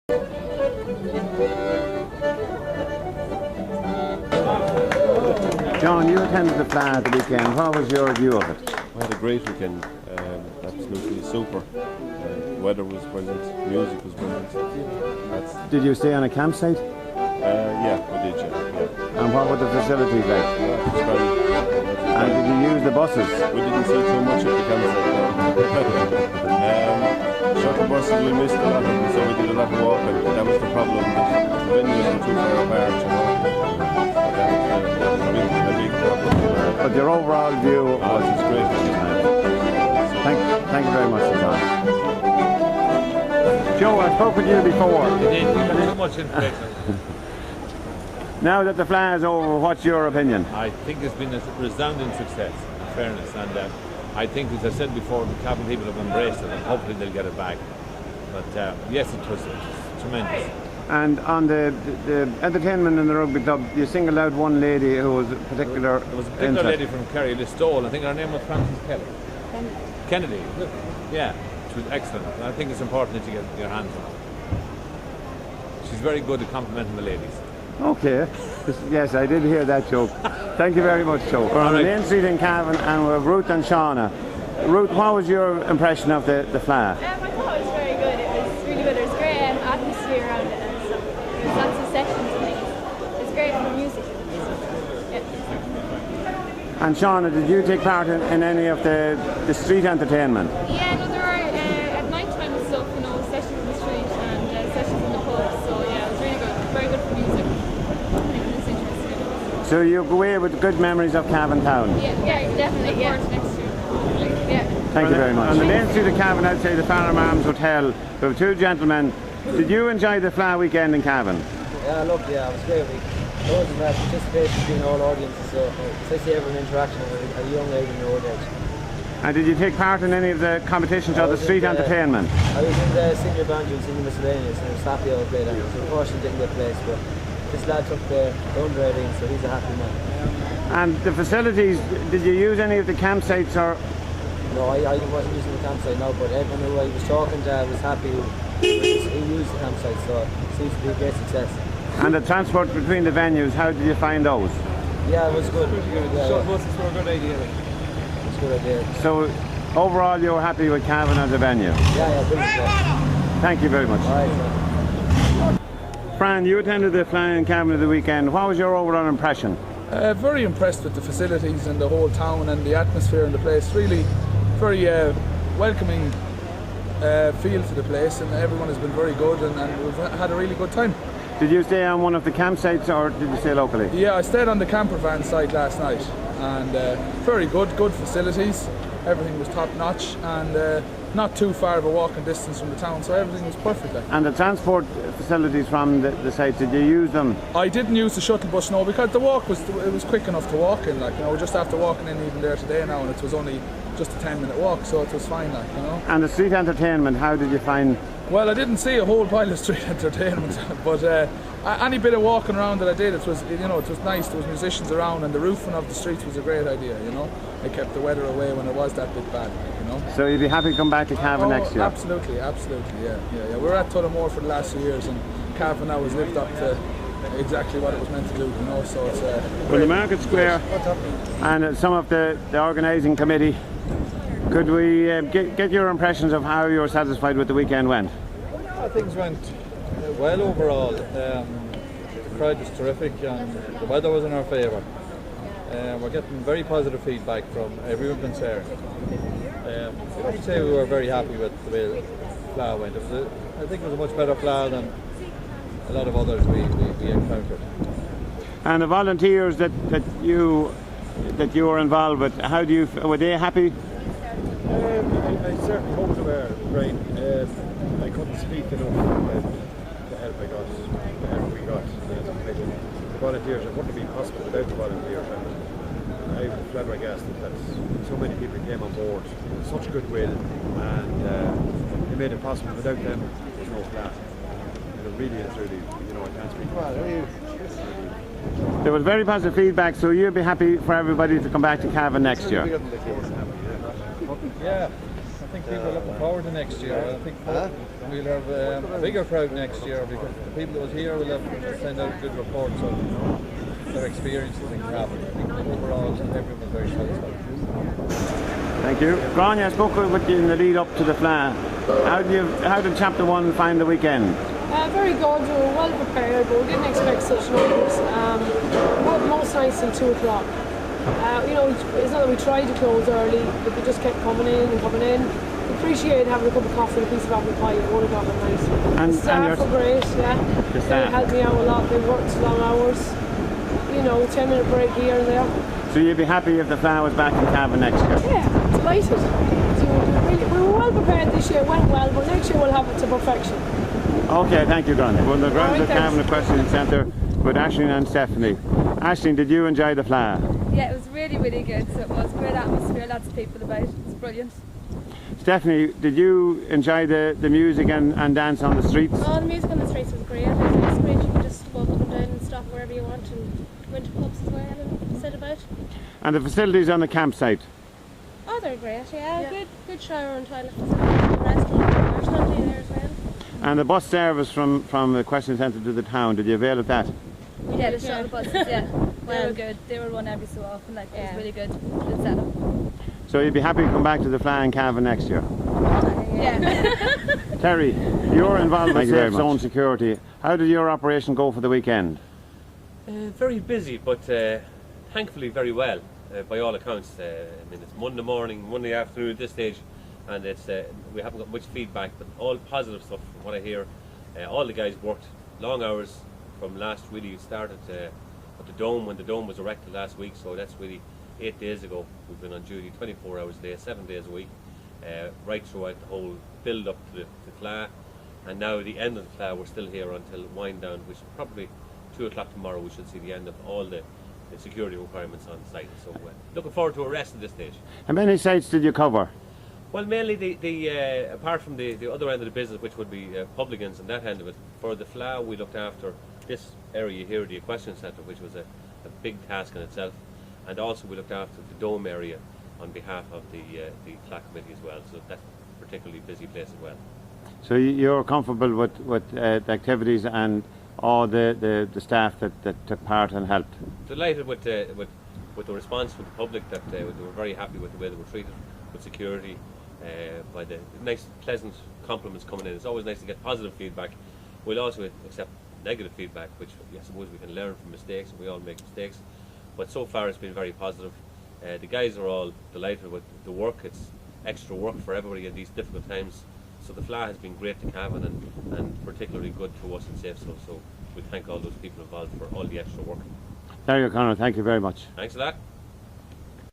John, you attended the Fleadh the weekend. What was your view of it? We had a great weekend, absolutely super. Weather was brilliant, music was brilliant. Did you stay on a campsite? Yeah, we did, yeah. And what were the facilities like? It was very, and did you use the buses? We didn't see too much of the campsite. Shuttle buses, we missed a lot of them, so we did a lot of walking. That was the problem. The venues were too far apart, you know. That was a big problem. But your overall view was great. Thank you very much, John. Joe, I spoke with you before. You did. You got too much information. Now that the Fleadh is over, what's your opinion? I think it's been a resounding success, in fairness, and I think, as I said before, the Cavan people have embraced it, and hopefully they'll get it back. But yes, it was tremendous. And on the entertainment in the rugby club, you singled out one lady who was a particular There was a particular lady from Kerry, Listowel. I think her name was Frances Kelly. Kennedy. Yeah, she was excellent. And I think it's important that you get your hands on her. She's very good at complimenting the ladies. Okay. Yes, I did hear that joke. Thank you very much, Joe. We're on the main street in Cavan and we're with Ruth and Shauna. Ruth, what was your impression of the Fleadh? I thought it was very good. It was really good. There was great atmosphere around it and stuff. There was lots of sessions and things. It was great for music. Yeah. And Shauna, did you take part in any of the street entertainment? Yeah, no, there were at night time and stuff, you know, sessions in the street and sessions in the pub. So yeah, it was really good. Very good for music. So you go away with good memories of Cavan town? Yeah, definitely, yeah. Next year. Yeah. Thank you very much. On the main street of Cavan, outside the Farnham Arms Hotel, we have two gentlemen. Did you enjoy the Fleadh weekend in Cavan? Yeah, I loved it, yeah, it was great week. Loads of participation between all audiences, so especially everyone interaction with a young lady in your old age. And did you take part in any of the competitions or the street entertainment? I was in the senior banjo and senior miscellaneous, and I was happy I played that. So unfortunately didn't get placed, but this lad took the under 18, so he's a happy man. And the facilities, did you use any of the campsites or? No, I wasn't using the campsite now, but everyone who I was talking to was happy he used the campsite, so it seems to be a great success. And the transport between the venues, how did you find those? Yeah, it was good. Yeah, short buses were a good idea. It's a good idea. So overall you were happy with Cavan as a venue? Yeah, brilliant. Yeah. Thank you very much. All right, Fran, you attended the Fleadh in Cavan of the weekend. What was your overall impression? Very impressed with the facilities and the whole town and the atmosphere in the place. Really very welcoming feel to the place, and everyone has been very good and we've had a really good time. Did you stay on one of the campsites or did you stay locally? Yeah, I stayed on the camper van site last night, and very good facilities. Everything was top notch and not too far of a walking distance from the town, so everything was perfect. And the transport facilities from the site, did you use them? I didn't use the shuttle bus, no, because the walk was quick enough to walk in. Like, you know, just after walking in even there today now, and it was only just a 10-minute walk, so it was fine, like, you know. And the street entertainment, how did you find? Well, I didn't see a whole pile of street entertainment, but any bit of walking around that I did, it was nice. There was musicians around, and the roofing of the streets was a great idea, you know. It kept the weather away when it was that bit bad, you know. So you'd be happy to come back to Cavan next year? Absolutely, yeah. We're at Tullamore for the last few years, and Cavan now has lived up to exactly what it was meant to do, you know. So it's well, the Market Square and some of the organising committee. Could we get your impressions of how you were satisfied with the weekend went? Things went well overall. The crowd was terrific and the weather was in our favour. We're getting very positive feedback from everyone concerned. I would say we were very happy with the way Fleadh went. I think it was a much better Fleadh than a lot of others we encountered. And the volunteers that you were involved with, were they happy? I certainly hope they were, Brian. I couldn't speak enough the help I got, the help we got. The volunteers, it wouldn't have been possible without the volunteers. And I'm flabbergasted that so many people came on board with such goodwill, and they made it possible. Without them, there's no Fleadh. It really is really, you know, I can't speak for it. There was very positive feedback, so you'll be happy for everybody to come back to Cavan next year. Yeah, think people are looking forward to next year. I think we'll have a bigger crowd next year because the people that was here will have to send out good reports of their experiences in Cavan. I think overall everyone was very satisfied. Thank you. Grania, I spoke with you in the lead up to the Fleadh. How did Chapter 1 find the weekend? Very good, we were well prepared, but we didn't expect such numbers. Most nights till 2 o'clock. It's not that we tried to close early, but they just kept coming in and coming in. We appreciate having a cup of coffee and a piece of apple pie at 1 o'clock at night. And the staff were great, They helped me out a lot, they worked long hours. 10-minute break here and there. So you'd be happy if the Fleadh was back in Cavan next year? Yeah, delighted. We were well prepared this year, it went well, but next year we'll have it to perfection. Okay, thank you, Grania. Well, the grounds of Cavan Equestrian Centre with Aisling and Stephanie. Aisling, did you enjoy the Fleadh? Yeah, it was really, really good. So it was a great atmosphere, lots of people about. It's brilliant. Stephanie, did you enjoy the music and dance on the streets? Oh, the music on the streets was great. It was great. You could just walk up and down and stop wherever you want and go into pubs as well and sit about. And the facilities on the campsite? Oh, they're great. Yeah. Good shower and toilet facility. Restaurant and restaurant there as well. And the bus service from the Equestrian Centre to the town, did you avail of that? Yeah, the shuttle buses, yeah. They were good. They were run every so often, it was really good. Good setup. So you'd be happy to come back to the Fleadh in Cavan next year? Yeah. Terry, you're involved with Safe Zone Security. How did your operation go for the weekend? Very busy, but thankfully very well, by all accounts. It's Monday morning, Monday afternoon at this stage, and we haven't got much feedback, but all positive stuff from what I hear. All the guys worked long hours from last, really started at the Dome, when the Dome was erected last week, so that's really 8 days ago. We've been on duty 24 hours a day, 7 days a week, right throughout the whole build up to the Fleadh, and now the end of the Fleadh we're still here until wind down, which probably 2 o'clock tomorrow we should see the end of all the security requirements on site. So looking forward to a rest at this stage. How many sites did you cover? Well, mainly the apart from the other end of the business, which would be publicans and that end of it. For the Fleadh, we looked after this area here, the Equestrian Centre, which was a big task in itself, and also we looked after the Dome area on behalf of the Fleadh committee as well. So that's a particularly busy place as well. So you're comfortable with the activities and all the staff that took part and helped? Delighted with the response from the public, that they were very happy with the way they were treated, with security, by the nice, pleasant compliments coming in. It's always nice to get positive feedback. We'll also accept negative feedback, which I suppose we can learn from mistakes, and we all make mistakes. But so far it's been very positive. The guys are all delighted with the work. It's extra work for everybody in these difficult times. So the Fleadh has been great to Cavan and particularly good to us in Safe Zone. So we thank all those people involved for all the extra work. Terry O'Connor, thank you very much. Thanks a lot.